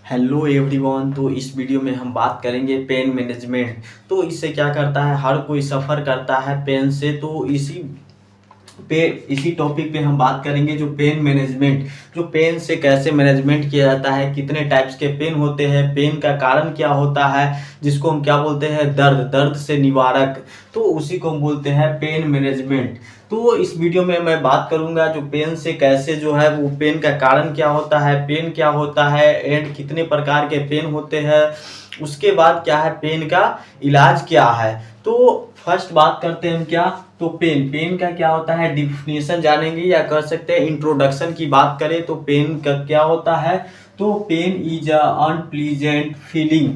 Hello everyone. तो इस video में हम बात करेंगे पेन मैनेजमेंट। तो इससे क्या करता है, हर कोई सफ़र करता है पेन से। तो इसी टॉपिक पे हम बात करेंगे जो पेन मैनेजमेंट, जो पेन से कैसे मैनेजमेंट किया जाता है, कितने टाइप्स के पेन होते हैं, पेन का कारण क्या होता है, जिसको हम क्या बोलते हैं, दर्द, दर्द से निवारक। तो उसी को हम बोलते हैं पेन मैनेजमेंट। तो इस वीडियो में मैं बात करूंगा जो पेन से कैसे जो है वो पेन का कारण क्या होता है, पेन क्या होता है एंड कितने प्रकार के पेन होते हैं, उसके बाद क्या है पेन का इलाज क्या है। तो फर्स्ट बात करते हैं हम क्या, तो पेन, पेन का क्या होता है डिफिनेशन जानेंगे, या कर सकते हैं इंट्रोडक्शन की बात करें तो पेन का क्या होता है। तो pain is a unpleasant feeling.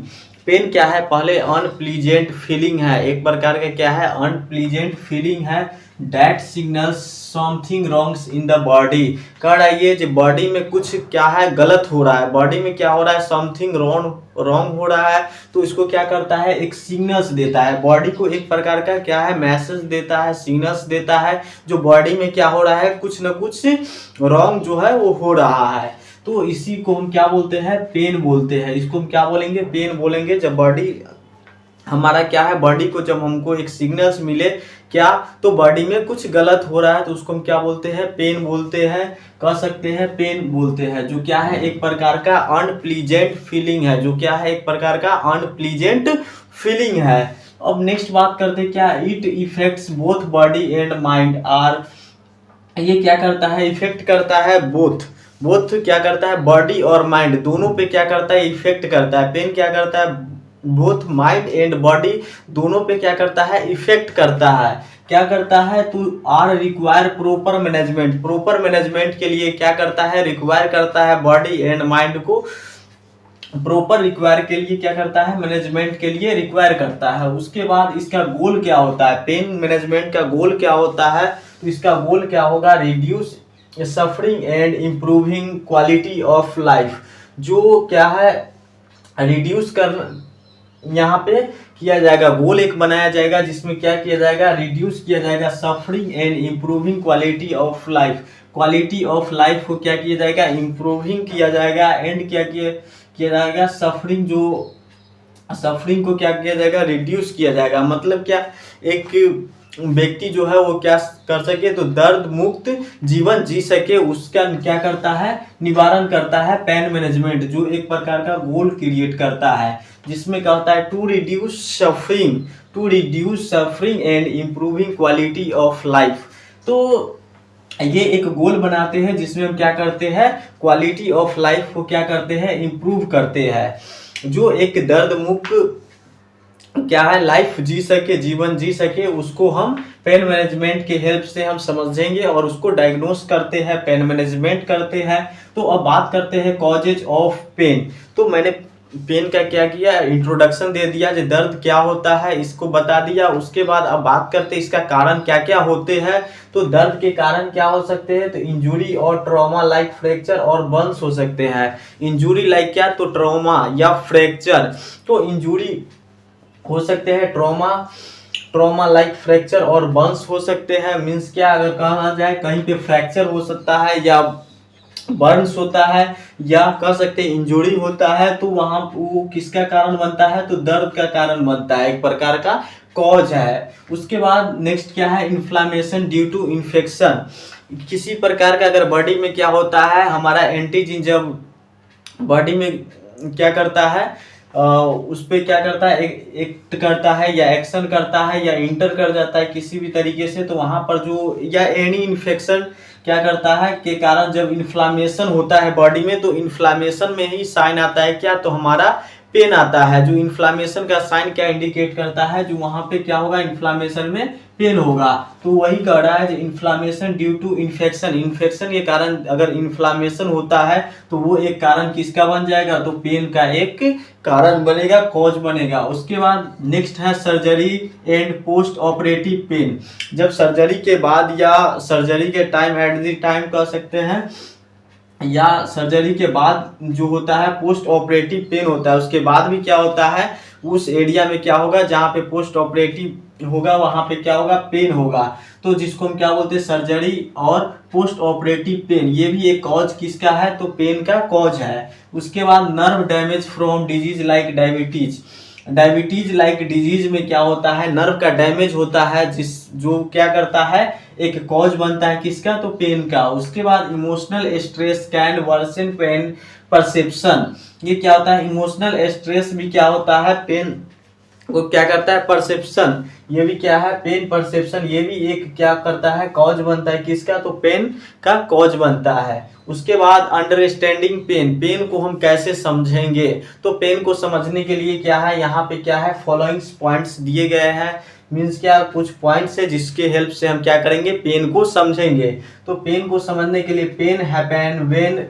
Pain क्या है, पहले अनप्लीजेंट फीलिंग है, एक प्रकार का क्या है अनप्लीजेंट फीलिंग है। That signals something wrongs in the body. कह रहा है ये जो बॉडी में कुछ क्या है गलत हो रहा है, बॉडी में क्या हो रहा है, समथिंग रॉन्ग हो रहा है। तो इसको क्या करता है, एक सिग्नल्स देता है बॉडी को, एक प्रकार का क्या है मैसेज देता है, सिग्नल्स देता है जो बॉडी में क्या हो रहा है, कुछ ना कुछ रॉन्ग जो है वो हो रहा है। तो इसी को हम क्या बोलते हैं, पेन बोलते हैं। इसको हम क्या बोलेंगे, पेन बोलेंगे। जब बॉडी हमारा क्या है, बॉडी को जब हमको एक सिग्नल्स मिले क्या, तो बॉडी में कुछ गलत हो रहा है, तो उसको हम क्या बोलते हैं, पेन बोलते हैं, कह सकते हैं पेन बोलते हैं। जो क्या है एक प्रकार का अनप्लीजेंट फीलिंग है, जो क्या है एक प्रकार का अनप्लीजेंट फीलिंग है। अब नेक्स्ट बात करते हैं क्या, it affects both body and mind are. ये क्या करता है, इफेक्ट करता है बोथ, बोथ क्या करता है बॉडी और माइंड दोनों पे क्या करता है, इफेक्ट करता है। पेन क्या करता है, बोथ माइंड एंड बॉडी दोनों पे क्या करता है, इफेक्ट करता है। क्या करता है, तो are require proper management, proper management के लिए क्या करता है, रिक्वायर करता है बॉडी एंड माइंड को। प्रॉपर रिक्वायर के लिए क्या करता है, मैनेजमेंट के लिए रिक्वायर करता है। उसके बाद इसका गोल क्या होता है, पेन मैनेजमेंट का गोल क्या होता है, तो इसका गोल क्या होगा, reduce suffering and improving quality of life. जो क्या है रिड्यूस कर, यहाँ पे किया जाएगा, गोल एक बनाया जाएगा जिसमें क्या किया जाएगा, रिड्यूस किया जाएगा suffering and improving quality of life. Quality of life को क्या किया जाएगा, इम्प्रूविंग किया जाएगा, एंड क्या किया जाएगा, सफरिंग, जो सफरिंग को क्या किया जाएगा, रिड्यूस किया जाएगा। मतलब क्या, एक व्यक्ति जो है वो क्या कर सके, तो दर्द मुक्त जीवन जी सके, उसका क्या करता है, निवारण करता है पेन मैनेजमेंट, जो एक प्रकार का गोल क्रिएट करता है, जिसमें कहता है to reduce suffering, to reduce suffering and improving quality of life. तो ये एक गोल बनाते हैं जिसमें हम क्या करते हैं, क्वालिटी ऑफ लाइफ को क्या करते हैं, इम्प्रूव करते हैं। जो एक दर्द मुक्त क्या है लाइफ जी सके, जीवन जी सके, उसको हम पेन मैनेजमेंट के हेल्प से हम समझेंगे और उसको डायग्नोस करते हैं, पेन मैनेजमेंट करते हैं। तो अब बात करते हैं कॉजेज ऑफ पेन। तो मैंने पेन का क्या किया, इंट्रोडक्शन दे दिया, जो दर्द क्या होता है इसको बता दिया। उसके बाद अब बात करते हैं इसका कारण क्या क्या होते हैं। तो दर्द के कारण क्या हो सकते हैं, तो इंजुरी और ट्रॉमा लाइक फ्रैक्चर और बर्न्स हो सकते हैं। इंजुरी लाइक क्या, तो ट्रॉमा या फ्रैक्चर। तो इंजुरी हो सकते हैं, ट्रॉमा, ट्रॉमा लाइक फ्रैक्चर और बर्न्स हो सकते हैं। मीन्स क्या, अगर कहा जाए कहीं पे फ्रैक्चर हो सकता है या बर्न्स होता है या कह सकते हैं इंजुरी होता है, तो वहां वो किसका कारण बनता है, तो दर्द का कारण बनता है, एक प्रकार का कॉज है। उसके बाद नेक्स्ट क्या है, इन्फ्लामेशन ड्यू टू इन्फेक्शन। किसी प्रकार का अगर बॉडी में क्या होता है, हमारा एंटीजन जब बॉडी में क्या करता है, उस पर क्या करता है, एक्ट करता है या एक्शन करता है या इंटर कर जाता है किसी भी तरीके से, तो वहां पर जो या एनी इन्फेक्शन क्या करता है के कारण जब इन्फ्लामेशन होता है बॉडी में, तो इन्फ्लामेशन में ही साइन आता है क्या, तो हमारा पेन आता है। जो इन्फ्लामेशन का साइन क्या इंडिकेट करता है, जो वहां पे क्या होगा, इन्फ्लामेशन में पेन होगा। तो वही कह रहा है inflammation due to infection, infection के कारण अगर इन्फ्लामेशन होता है तो वो एक कारण किसका बन जाएगा, तो पेन का एक कारण बनेगा, कॉज बनेगा। उसके बाद नेक्स्ट है surgery and post operative pain. जब सर्जरी के बाद या सर्जरी के टाइम, एट द टाइम कह सकते हैं, या सर्जरी के बाद जो होता है पोस्ट ऑपरेटिव पेन होता है, उसके बाद भी क्या होता है, उस एरिया में क्या होगा जहाँ पे पोस्ट ऑपरेटिव होगा वहां पे क्या होगा, पेन होगा। तो जिसको हम क्या बोलते हैं, सर्जरी और पोस्ट ऑपरेटिव पेन, ये भी एक कॉज किसका है, तो पेन का कॉज है। उसके बाद nerve damage from disease like diabetes, diabetes like disease में क्या होता है, नर्व का डैमेज होता है, जिस जो क्या करता है, एक कॉज बनता है किसका, तो पेन का। उसके बाद emotional stress can worsen pain perception, ये क्या होता है, इमोशनल स्ट्रेस भी क्या होता है, पेन वो क्या करता है, परसेप्शन, ये भी क्या है, पेन परसेप्शन, ये भी एक क्या करता है, कॉज बनता है किसका, तो पेन का कॉज बनता है। उसके बाद अंडरस्टैंडिंग पेन, पेन को हम कैसे समझेंगे, तो पेन को समझने के लिए क्या है, यहाँ पे क्या है, फॉलोइंग पॉइंट्स दिए गए हैं, मीन्स क्या, कुछ पॉइंट्स है जिसके हेल्प से हम क्या करेंगे, पेन को समझेंगे। तो पेन को समझने के लिए, pain happen when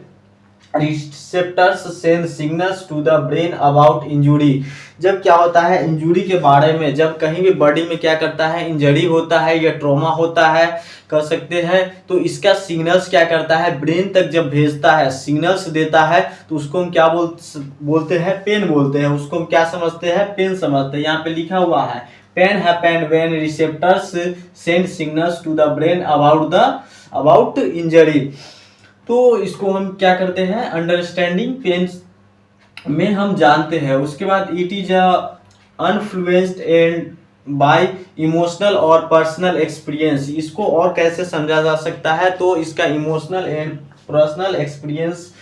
receptors send signals to the brain about injury, जब क्या होता है, इंजुरी के बारे में, जब कहीं भी बॉडी में क्या करता है, इंजरी होता है या ट्रॉमा होता है कह सकते हैं, तो इसका सिग्नल्स क्या करता है, ब्रेन तक जब भेजता है, सिग्नल्स देता है, तो उसको हम क्या बोलते हैं, पेन बोलते हैं। उसको हम क्या समझते हैं, पेन समझते हैं। यहाँ पे लिखा हुआ है pain happen when receptors send signals to the brain about injury, तो इसको हम क्या करते हैं, अंडरस्टैंडिंग पेन में हम जानते हैं। उसके बाद it is influenced and by emotional और पर्सनल एक्सपीरियंस, इसको और कैसे समझा जा सकता है, तो इसका इमोशनल एंड पर्सनल एक्सपीरियंस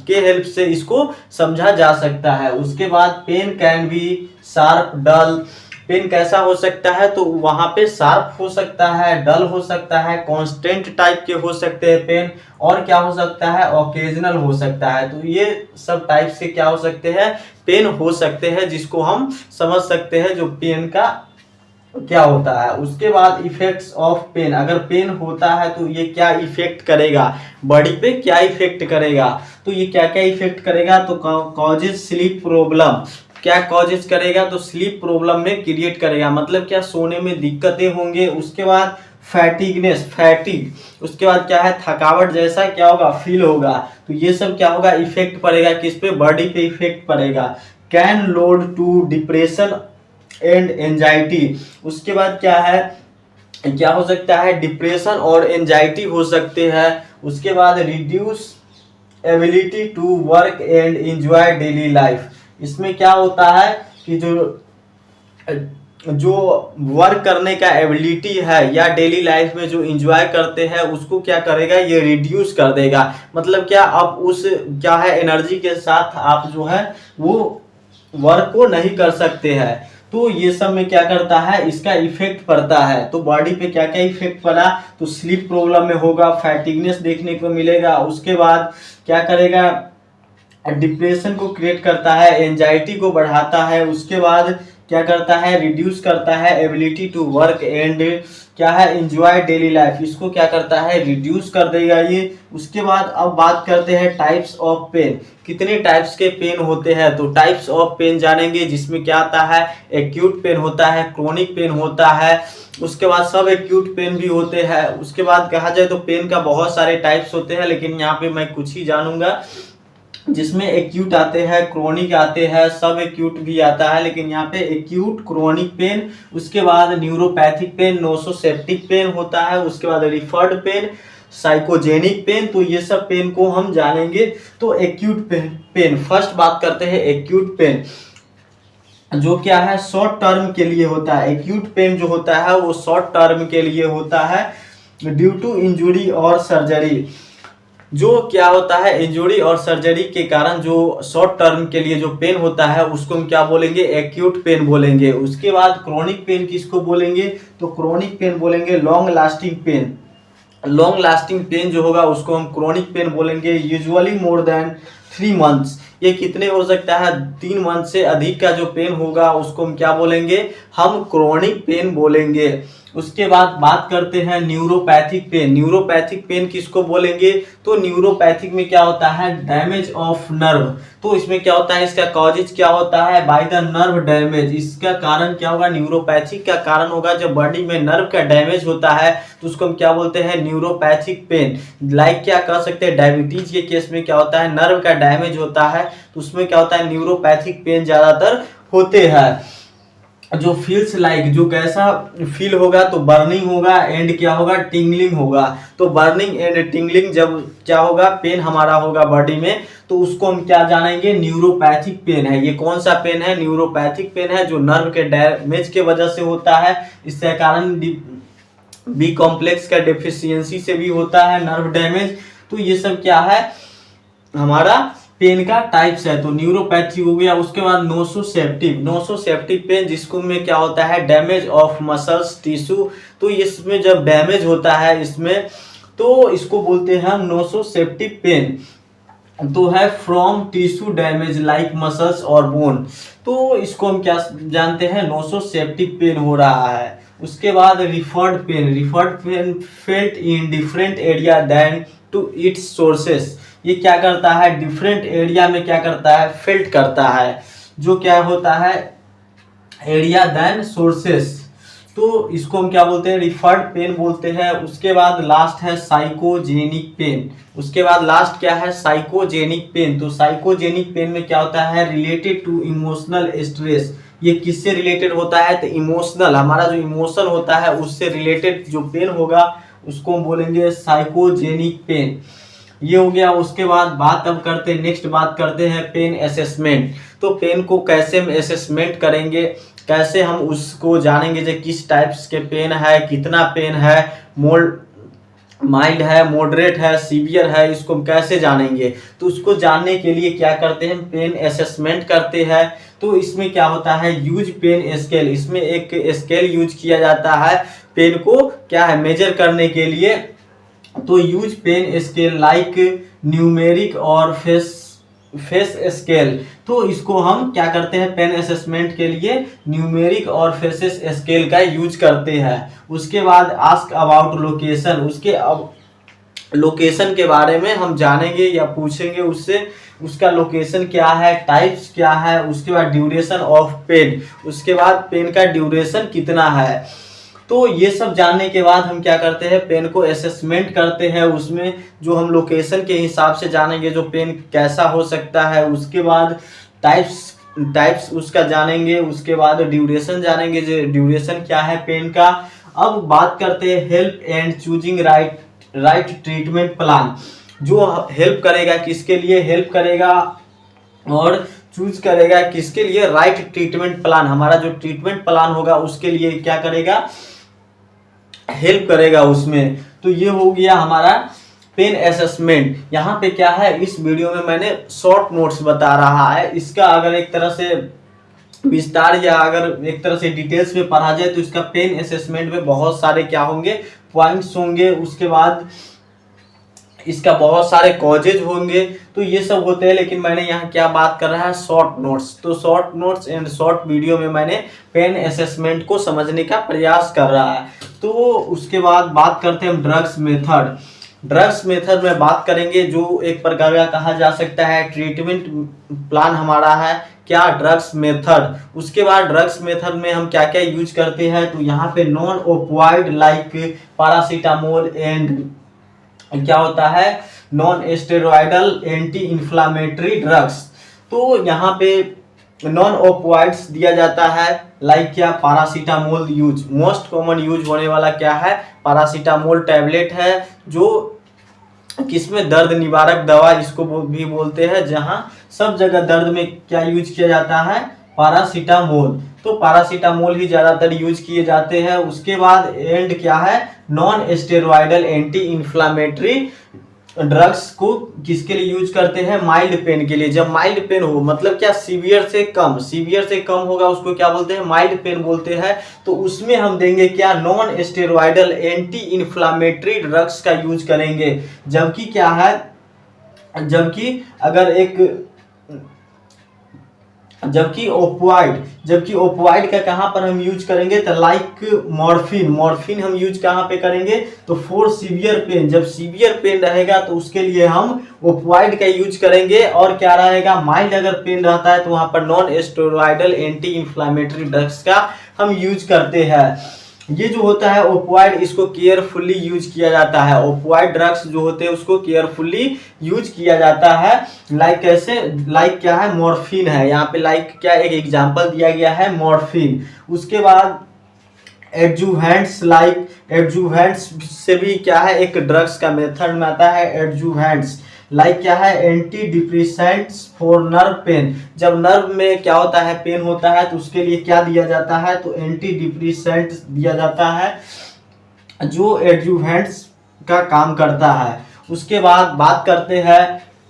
के हेल्प से इसको समझा जा सकता है। उसके बाद pain can be sharp dull, pain कैसा हो सकता है, तो वहां पे शार्प हो सकता है, डल हो सकता है, कांस्टेंट टाइप के हो सकते हैं पेन, और क्या हो सकता है, ओकेजनल हो सकता है। तो ये सब टाइप से क्या हो सकते हैं, पेन हो सकते हैं, जिसको हम समझ सकते हैं जो पेन का क्या होता है। उसके बाद इफेक्ट्स ऑफ पेन, अगर पेन होता है तो ये क्या इफेक्ट करेगा, बॉडी पे क्या इफेक्ट करेगा, तो ये क्या क्या इफेक्ट करेगा, तो कॉजेज स्लीप प्रॉब्लम, क्या कॉजेज करेगा, तो स्लीप प्रॉब्लम में क्रिएट करेगा, मतलब क्या, सोने में दिक्कतें होंगे। उसके बाद फैटिगनेस, फैटिग, उसके बाद क्या है, थकावट जैसा क्या होगा, फील होगा। तो ये सब क्या होगा, इफेक्ट पड़ेगा किस पे, बॉडी पे इफेक्ट पड़ेगा। Can load to depression and anxiety, उसके बाद क्या है, क्या हो सकता है, डिप्रेशन और एंजाइटी हो सकते हैं। उसके बाद reduce ability to work and enjoy daily life, इसमें क्या होता है कि जो वर्क करने का एबिलिटी है या डेली लाइफ में जो एंजॉय करते हैं उसको क्या करेगा, ये रिड्यूस कर देगा, मतलब क्या, अब उस क्या है, एनर्जी के साथ आप जो है वो वर्क को नहीं कर सकते हैं। तो ये सब में क्या करता है, इसका इफेक्ट पड़ता है। तो बॉडी पे क्या क्या इफेक्ट पड़ा, तो स्लीप प्रॉब्लम में होगा, फैटिगनेस देखने को मिलेगा। उसके बाद क्या करेगा, डिप्रेशन को क्रिएट करता है, एंजाइटी को बढ़ाता है। उसके बाद क्या करता है, रिड्यूस करता है एबिलिटी टू वर्क एंड क्या है, एंजॉय डेली लाइफ, इसको क्या करता है, रिड्यूस कर देगा ये। उसके बाद अब बात करते हैं टाइप्स ऑफ पेन, कितने टाइप्स के पेन होते हैं, तो टाइप्स ऑफ पेन जानेंगे, जिसमें क्या आता है, एक्यूट पेन होता है, क्रोनिक पेन होता है, उसके बाद सब एक्यूट पेन भी होते हैं। उसके बाद कहा जाए तो पेन का बहुत सारे टाइप्स होते हैं, लेकिन यहाँ पे मैं कुछ ही जानूंगा, जिसमें एक्यूट आते हैं, क्रोनिक आते हैं, सब एक्यूट भी आता है, लेकिन यहाँ पे एक्यूट, क्रोनिक पेन, उसके बाद न्यूरोपैथिक पेन, नोसोसेप्टिक पेन होता है, उसके बाद रिफर्ड पेन, साइकोजेनिक पेन, तो ये सब पेन को हम जानेंगे। तो एक्यूट पेन फर्स्ट बात करते हैं, एक्यूट पेन जो क्या है, शॉर्ट टर्म के लिए होता है। एक्यूट पेन जो होता है वो शॉर्ट टर्म के लिए होता है, ड्यू टू इंजुरी और सर्जरी, जो क्या होता है, इंजुरी और सर्जरी के कारण जो शॉर्ट टर्म के लिए जो पेन होता है उसको हम क्या बोलेंगे, एक्यूट पेन बोलेंगे। उसके बाद क्रोनिक पेन किसको बोलेंगे, तो क्रोनिक पेन बोलेंगे long lasting pain, long lasting pain जो होगा उसको हम क्रोनिक पेन बोलेंगे। यूजुअली मोर देन 3 मंथ्स, ये कितने हो सकता है, 3 मंथ से अधिक का जो पेन होगा उसको हम क्या बोलेंगे, हम क्रोनिक पेन बोलेंगे। उसके बाद बात करते हैं न्यूरोपैथिक पेन, न्यूरोपैथिक पेन किसको बोलेंगे, तो न्यूरोपैथिक में क्या होता है, डैमेज ऑफ नर्व, तो इसमें क्या होता है, इसका कॉजेज क्या होता है, बाय द नर्व डैमेज, इसका कारण क्या होगा, न्यूरोपैथिक का कारण होगा जब बॉडी में नर्व का डैमेज होता है, तो उसको हम क्या बोलते हैं, न्यूरोपैथिक पेन। लाइक क्या कह सकते हैं, डायबिटीज के केस में क्या होता है, नर्व का डैमेज होता है, तो उसमें क्या होता है, न्यूरोपैथिक पेन ज्यादातर होते हैं। जो फील्स लाइक, जो कैसा फील होगा, तो बर्निंग होगा एंड क्या होगा, टिंगलिंग होगा। तो बर्निंग एंड टिंगलिंग जब क्या होगा, पेन हमारा होगा बॉडी में, तो उसको हम क्या जानेंगे, न्यूरोपैथिक पेन है। ये कौन सा पेन है, न्यूरोपैथिक पेन है, जो नर्व के डैमेज के वजह से होता है। इसके कारण बी कॉम्प्लेक्स का डेफिशिएंसी से भी होता है नर्व डैमेज। तो ये सब क्या है, हमारा पेन का टाइप्स है। तो न्यूरोपैथी हो गया। उसके बाद नोसोसेप्टिव, नोसोसेप्टिव पेन जिसको में क्या होता है, डैमेज ऑफ मसल्स टिश्यू। तो इसमें जब डैमेज होता है इसमें, तो इसको बोलते हैं हम नोसोसेप्टिव पेन। तो है from tissue damage like muscles और बोन। तो इसको हम क्या जानते हैं, नोसोसेप्टिव पेन हो रहा है। उसके बाद referred pain, referred pain felt in different area than to its sources. ये क्या करता है, डिफरेंट एरिया में क्या करता है, फेल्ट करता है, जो क्या होता है, एरिया देन सोर्सेस। तो इसको हम क्या बोलते हैं, रिफर्ड पेन बोलते हैं। उसके बाद लास्ट है साइकोजेनिक पेन। उसके बाद लास्ट क्या है, साइकोजेनिक पेन। तो साइकोजेनिक पेन में क्या होता है, रिलेटेड टू इमोशनल स्ट्रेस। ये किससे रिलेटेड होता है, तो इमोशनल, हमारा जो इमोशन होता है उससे रिलेटेड जो पेन होगा उसको हम बोलेंगे साइकोजेनिक पेन। ये हो गया। उसके बाद बात अब करते हैं, नेक्स्ट बात करते हैं पेन असेसमेंट। तो पेन को कैसे हम असेसमेंट करेंगे, कैसे हम उसको जानेंगे जो किस टाइप्स के पेन है, कितना पेन है, मोल्ड माइल्ड है, मॉडरेट है, सीवियर है, इसको हम कैसे जानेंगे। तो उसको जानने के लिए क्या करते हैं, पेन असेसमेंट करते हैं। तो इसमें क्या होता है, यूज पेन स्केल, इसमें एक स्केल यूज किया जाता है पेन को क्या है, मेजर करने के लिए। तो use pain scale like numeric और फेस स्केल। तो इसको हम क्या करते हैं, पेन असेसमेंट के लिए न्यूमेरिक और फेसेस स्केल का यूज करते हैं। उसके बाद आस्क अबाउट लोकेशन, उसके अब लोकेशन के बारे में हम जानेंगे या पूछेंगे उससे, उसका लोकेशन क्या है, टाइप्स क्या है। उसके बाद ड्यूरेशन ऑफ पेन, उसके बाद पेन का ड्यूरेशन कितना है। तो ये सब जानने के बाद हम क्या करते हैं, पेन को असेसमेंट करते हैं। उसमें जो हम लोकेशन के हिसाब से जानेंगे जो पेन कैसा हो सकता है। उसके बाद टाइप्स टाइप्स उसका जानेंगे। उसके बाद ड्यूरेशन जानेंगे, जो ड्यूरेशन क्या है पेन का। अब बात करते हैं help and choosing right treatment plan. जो हेल्प करेगा, किसके लिए हेल्प करेगा और चूज करेगा किसके लिए, राइट ट्रीटमेंट प्लान। हमारा जो ट्रीटमेंट प्लान होगा उसके लिए क्या करेगा, हेल्प करेगा उसमें। तो ये हो गया हमारा पेन असेसमेंट। यहाँ पे क्या है, इस वीडियो में मैंने शॉर्ट नोट्स बता रहा है। इसका अगर एक तरह से विस्तार या अगर एक तरह से डिटेल्स में पढ़ा जाए तो इसका पेन असेसमेंट में बहुत सारे क्या होंगे, पॉइंट्स होंगे। उसके बाद इसका बहुत सारे कॉजेज होंगे। तो ये सब होते हैं, लेकिन मैंने यहाँ क्या बात कर रहा है, शॉर्ट नोट्स। तो short notes and short video में मैंने पेन असेसमेंट को समझने का प्रयास कर रहा है। तो उसके बाद बात करते हैं हम ड्रग्स मेथड। ड्रग्स मेथड में बात करेंगे, जो एक प्रकार का कहा जा सकता है ट्रीटमेंट प्लान हमारा है क्या, ड्रग्स मेथड। उसके बाद ड्रग्स मेथड में हम क्या क्या यूज करते हैं, तो यहाँ पे non opioid like paracetamol and क्या होता है, non steroidal anti inflammatory drugs. तो यहाँ पे नॉन ओपियोइड्स दिया जाता है लाइक क्या, paracetamol use. Most common use होने वाला क्या है, पैरासीटामोल टैबलेट है, जो किसमें, दर्द निवारक दवा इसको भी बोलते हैं, जहां सब जगह दर्द में क्या यूज किया जाता है, पैरासीटामोल। तो पैरासीटामोल ही ज्यादातर यूज किए जाते हैं। उसके बाद एंड क्या है, non steroidal anti inflammatory drugs को किसके लिए यूज करते हैं, माइल्ड पेन के लिए। जब माइल्ड पेन हो मतलब क्या, सीवियर से कम होगा उसको क्या बोलते हैं, माइल्ड पेन बोलते हैं। तो उसमें हम देंगे क्या, non steroidal anti inflammatory drugs का यूज करेंगे। जबकि क्या है, जबकि अगर एक जबकि ओपियोइड का कहां पर हम यूज करेंगे, तो लाइक मॉर्फिन हम यूज कहां पे करेंगे, तो फॉर सीवियर पेन। जब सीवियर पेन रहेगा तो उसके लिए हम ओपियोइड का यूज करेंगे। और क्या रहेगा, माइल्ड अगर पेन रहता है तो वहां पर non steroidal anti inflammatory drugs का हम यूज करते हैं। ये जो होता है ओपियोइड, इसको केयरफुली यूज किया जाता है। ओपियोइड ड्रग्स जो होते हैं उसको केयरफुली यूज किया जाता है। लाइक कैसे, लाइक क्या है, मॉर्फिन है यहाँ पे, लाइक क्या एक एग्जांपल दिया गया है मॉर्फिन। उसके बाद एडजुवेंट्स, लाइक एडजुवेंट्स से भी क्या है एक ड्रग्स का मेथड में आता है एडजुवेंट्स। लाइक क्या है, anti depressants for nerve pain. जब नर्व में क्या होता है, पेन होता है, तो उसके लिए क्या दिया जाता है, तो एंटी डिप्रेसेंट्स दिया जाता है जो एडजुवेंट्स का काम करता है। उसके बाद बात करते हैं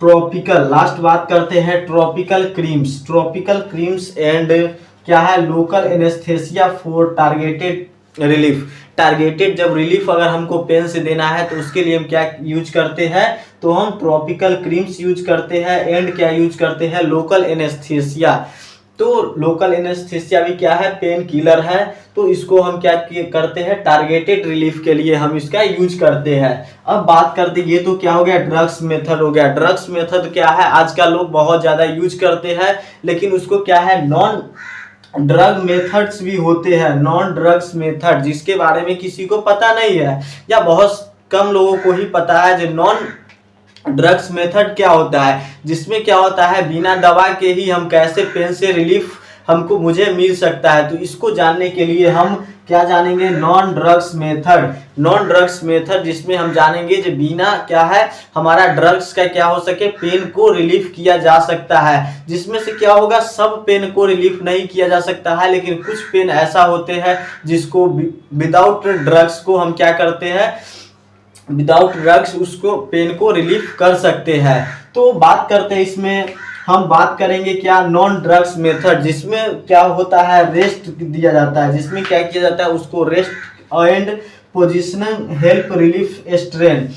ट्रॉपिकल, लास्ट बात करते हैं tropical creams. Tropical creams and क्या है, local anaesthesia for targeted relief. Targeted जब रिलीफ अगर हमको पेन से देना है तो उसके लिए हम क्या यूज करते हैं, तो हम ट्रॉपिकल क्रीम्स यूज करते हैं एंड क्या यूज करते हैं, लोकल एनेस्थेसिया। तो लोकल एनेस्थेसिया भी क्या है, पेन किलर है, तो इसको हम क्या करते हैं, टारगेटेड रिलीफ के लिए हम इसका यूज करते हैं। अब बात करते हैं, ये तो क्या हो गया, ड्रग्स मेथड हो गया। ड्रग्स मेथड क्या है, आजकल लोग बहुत ज्यादा यूज करते हैं, लेकिन उसको क्या है, नॉन ड्रग मेथड्स भी होते हैं। नॉन ड्रग्स मेथड जिसके बारे में किसी को पता नहीं है या बहुत कम लोगों को ही पता है, जो नॉन ड्रग्स मेथड क्या होता है, जिसमें क्या होता है बिना दवा के ही हम कैसे पेन से रिलीफ मुझे मिल सकता है। तो इसको जानने के लिए हम क्या जानेंगे, non drugs method. Non drugs method जिसमें हम जानेंगे जो बिना क्या है हमारा ड्रग्स का क्या हो सके, पेन को रिलीफ किया जा सकता है। जिसमें से क्या होगा, सब पेन को रिलीफ नहीं किया जा सकता है, लेकिन कुछ पेन ऐसा होते हैं जिसको विदाउट ड्रग्स को हम क्या करते हैं, विदाउट ड्रग्स उसको पेन को रिलीफ कर सकते हैं। तो बात करते हैं इसमें हम बात करेंगे क्या, नॉन ड्रग्स मेथड, जिसमें क्या होता है, रेस्ट दिया जाता है। जिसमें क्या किया जाता है, उसको rest and positioning help relief strain,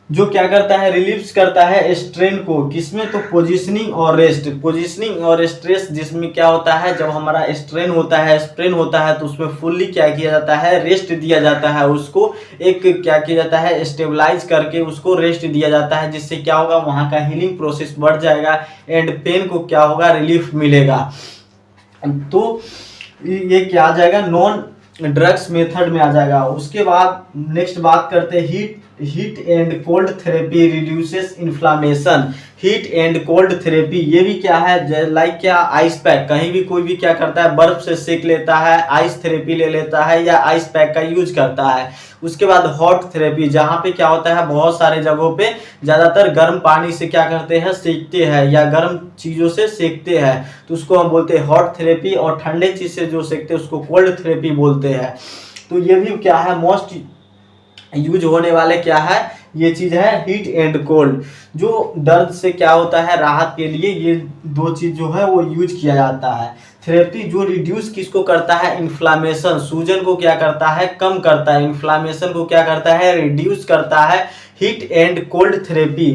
जो क्या करता है, रिलीफ करता है स्ट्रेन को। किसमें, तो पोजीशनिंग और रेस्ट। पोजीशनिंग और स्ट्रेस जिसमें क्या होता है, जब हमारा स्ट्रेन होता है, स्ट्रेन होता है, तो उसमें फुल्ली क्या किया जाता है, रेस्ट दिया जाता है। उसको एक क्या किया जाता है, स्टेबलाइज करके उसको रेस्ट दिया जाता है, जिससे क्या होगा, वहाँ का हीलिंग प्रोसेस बढ़ जाएगा एंड पेन को क्या होगा, रिलीफ मिलेगा। तो ये क्या आ जाएगा, नॉन ड्रग्स मेथड में आ जाएगा। उसके बाद नेक्स्ट बात करते हैं heat and cold therapy reduces inflammation. Heat and cold therapy ये भी क्या है, लाइक क्या, आइस पैक। कहीं भी कोई भी क्या करता है, बर्फ से सेक लेता है, आइस थेरेपी ले लेता है या आइस पैक का यूज करता है। उसके बाद हॉट थेरेपी, जहाँ पे क्या होता है, बहुत सारे जगहों पे ज्यादातर गर्म पानी से क्या करते हैं, सेकते हैं या गर्म चीजों से सेकते हैं, तो उसको हम बोलते हैं हॉट थेरेपी। और ठंडे चीज से जो सेकते हैं उसको कोल्ड थेरेपी बोलते हैं। तो ये भी क्या है, मोस्ट यूज होने वाले क्या है, ये चीज है हीट एंड कोल्ड, जो दर्द से क्या होता है, राहत के लिए ये दो चीज जो है वो यूज किया जाता है। थेरेपी जो रिड्यूस किसको करता है, इन्फ्लामेशन, सूजन को क्या करता है, कम करता है, इन्फ्लामेशन को क्या करता है, रिड्यूस करता है, हीट एंड कोल्ड थेरेपी।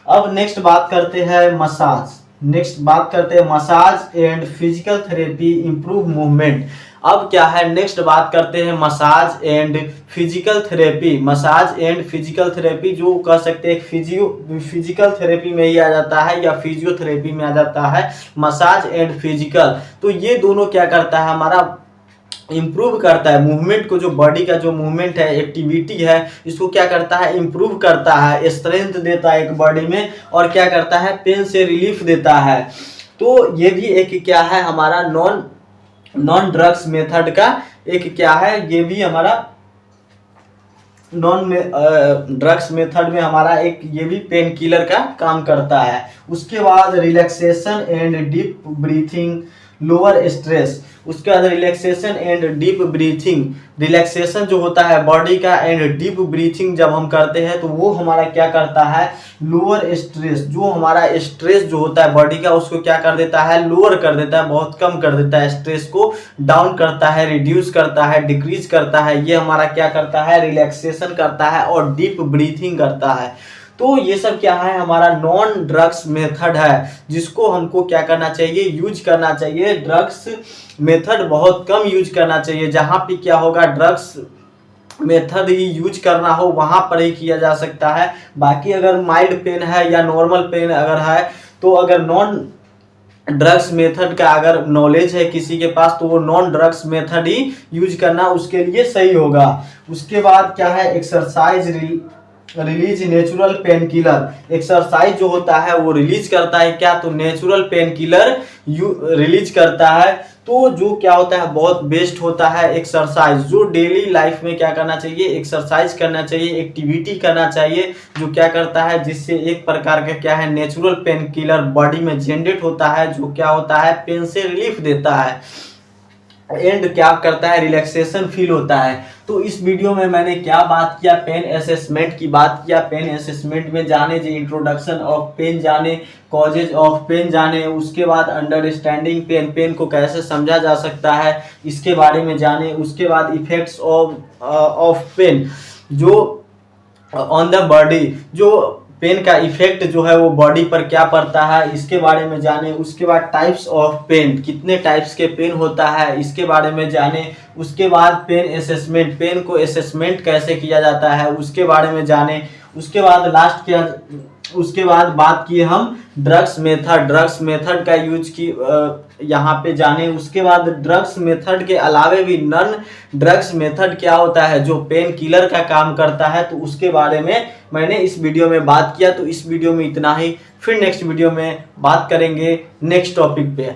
अब नेक्स्ट बात करते हैं मसाज। नेक्स्ट बात करते हैं massage and physical therapy improve movement. अब क्या है, नेक्स्ट बात करते हैं massage and physical therapy. Massage and physical therapy जो कह सकते हैं फिजिकल थेरेपी में ही आ जाता है या फिजियोथेरेपी में आ जाता है, मसाज एंड फिजिकल। तो ये दोनों क्या करता है, हमारा इम्प्रूव करता है मूवमेंट को, जो बॉडी का जो मूवमेंट है, एक्टिविटी है, इसको क्या करता है, इम्प्रूव करता है, स्ट्रेंथ देता है एक बॉडी में, और क्या करता है, पेन से रिलीफ देता है। तो ये भी एक क्या है, हमारा नॉन ड्रग्स मेथड का एक क्या है, ये भी हमारा नॉन ड्रग्स मेथड में हमारा एक ये भी पेन किलर का काम करता है। उसके बाद relaxation and deep breathing lower stress. उसके बाद relaxation and deep breathing, relaxation जो होता है बॉडी का एंड डीप ब्रीथिंग जब हम करते हैं तो वो हमारा क्या करता है, लोअर स्ट्रेस, जो हमारा स्ट्रेस जो होता है बॉडी का उसको क्या कर देता है, लोअर कर देता है, बहुत कम कर देता है, स्ट्रेस को डाउन करता है, रिड्यूस करता है, डिक्रीज करता है। ये हमारा क्या करता है, रिलैक्सेशन करता है और डीप ब्रीथिंग करता है। तो ये सब क्या है, हमारा नॉन ड्रग्स मेथड है, जिसको हमको क्या करना चाहिए, यूज करना चाहिए। ड्रग्स मेथड बहुत कम यूज करना चाहिए, जहाँ पे क्या होगा, ड्रग्स मेथड ही यूज करना हो वहां पर ही किया जा सकता है। बाकी अगर माइल्ड पेन है या नॉर्मल पेन अगर है, तो अगर नॉन ड्रग्स मेथड का अगर नॉलेज है किसी के पास तो वो नॉन ड्रग्स मेथड ही यूज करना उसके लिए सही होगा। उसके बाद क्या है, exercise release natural pain killer. Exercise जो होता है वो रिलीज करता है क्या, तो नेचुरल पेन किलर रिलीज करता है। तो जो क्या होता है बहुत बेस्ट होता है एक्सरसाइज, जो डेली लाइफ में क्या करना चाहिए, एक्सरसाइज करना चाहिए, एक्टिविटी करना चाहिए, जो क्या करता है जिससे एक प्रकार का क्या है नेचुरल पेन किलर बॉडी में जनरेट होता है, जो क्या होता है पेन से रिलीफ देता है एंड क्या करता है रिलैक्सेशन फील होता है। तो इस वीडियो में मैंने क्या बात किया, पेन असेसमेंट की बात किया। पेन असेसमेंट में जाने जो इंट्रोडक्शन ऑफ पेन जाने, कॉजेज ऑफ पेन जाने, उसके बाद अंडरस्टैंडिंग पेन, पेन को कैसे समझा जा सकता है इसके बारे में जाने। उसके बाद इफेक्ट्स ऑफ पेन जो ऑन द बॉडी, जो पेन का इफेक्ट जो है वो बॉडी पर क्या पड़ता है इसके बारे में जाने। उसके बाद टाइप्स ऑफ पेन, कितने टाइप्स के पेन होता है इसके बारे में जाने। उसके बाद पेन असेसमेंट, पेन को असेसमेंट कैसे किया जाता है उसके बारे में जाने। उसके बाद लास्ट क्या, उसके बाद बात किए हम ड्रग्स मेथड, ड्रग्स मेथड का यूज की यहाँ पे जाने। उसके बाद ड्रग्स मेथड के अलावे भी नॉन ड्रग्स मेथड क्या होता है जो पेन किलर का काम करता है, तो उसके बारे में मैंने इस वीडियो में बात किया। तो इस वीडियो में इतना ही, फिर नेक्स्ट वीडियो में बात करेंगे नेक्स्ट टॉपिक पे।